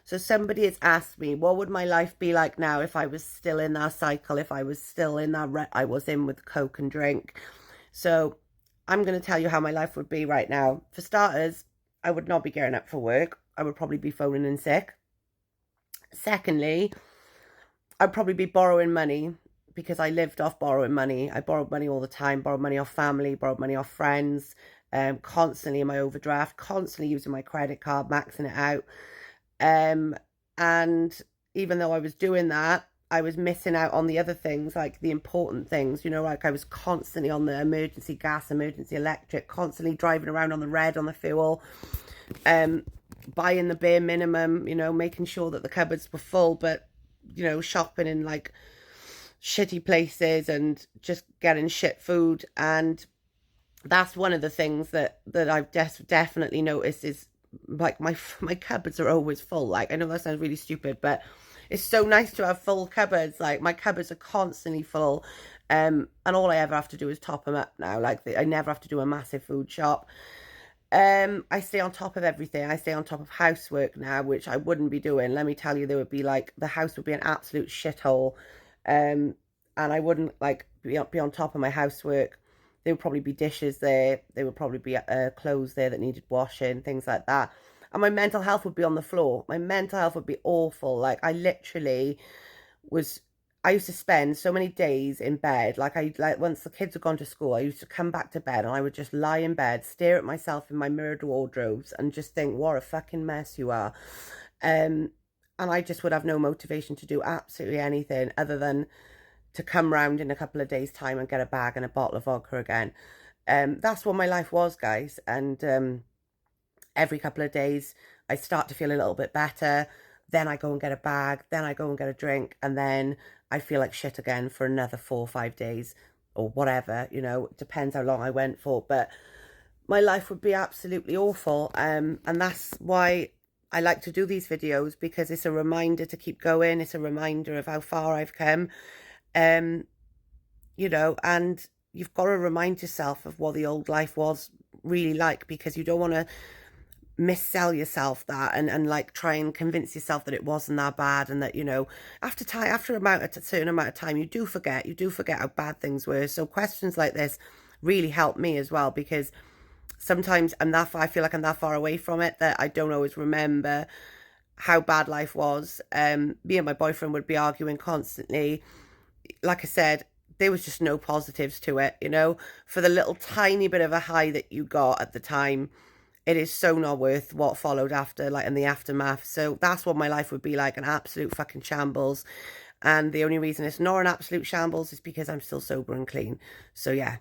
So somebody has asked me, what would my life be like now if I was still in that cycle, if I was still in that rut I was in with coke and drink. So I'm going to tell you how my life would be right now. For starters, I would not be getting up for work. I would probably be phoning in sick. Secondly, I'd probably be borrowing money because I lived off borrowing money. I borrowed money all the time, borrowed money off family, borrowed money off friends, constantly in my overdraft, constantly using my credit card, maxing it out. And even though I was doing that, I was missing out on the other things, like the important things, you know, like I was constantly on the emergency gas, emergency electric, constantly driving around on the red, on the fuel, buying the bare minimum, you know, making sure that the cupboards were full, but, you know, shopping in like shitty places and just getting shit food. And that's one of the things that I've definitely noticed is like my cupboards are always full. Like, I know that sounds really stupid, but it's so nice to have full cupboards. Like, my cupboards are constantly full, and all I ever have to do is top them up now. Like, I never have to do a massive food shop. I stay on top of everything. I stay on top of housework now, which I wouldn't be doing. Let me tell you, there would be like, the house would be an absolute shithole, and I wouldn't like be on top of my housework. There would probably be dishes there. There would probably be clothes there that needed washing, things like that. And my mental health would be on the floor. My mental health would be awful. Like, I literally was, I used to spend so many days in bed. Like once the kids had gone to school, I used to come back to bed and I would just lie in bed, stare at myself in my mirrored wardrobes and just think, what a fucking mess you are. And I just would have no motivation to do absolutely anything other than to come round in a couple of days' time and get a bag and a bottle of vodka again. That's what my life was, guys. And every couple of days, I start to feel a little bit better. Then I go and get a bag. Then I go and get a drink. And then I feel like shit again for another 4 or 5 days or whatever. You know, it depends how long I went for. But my life would be absolutely awful. And that's why I like to do these videos, because it's a reminder to keep going. It's a reminder of how far I've come. You know, and you've got to remind yourself of what the old life was really like, because you don't want to missell yourself that and like try and convince yourself that it wasn't that bad, and that, you know, after a certain amount of time, you do forget how bad things were. So questions like this really help me as well, because sometimes I feel like I'm that far away from it that I don't always remember how bad life was. Me and my boyfriend would be arguing constantly. Like I said, there was just no positives to it, you know. For the little tiny bit of a high that you got at the time, it is so not worth what followed after, like in the aftermath. So that's what my life would be like, an absolute fucking shambles. And the only reason it's not an absolute shambles is because I'm still sober and clean. So yeah.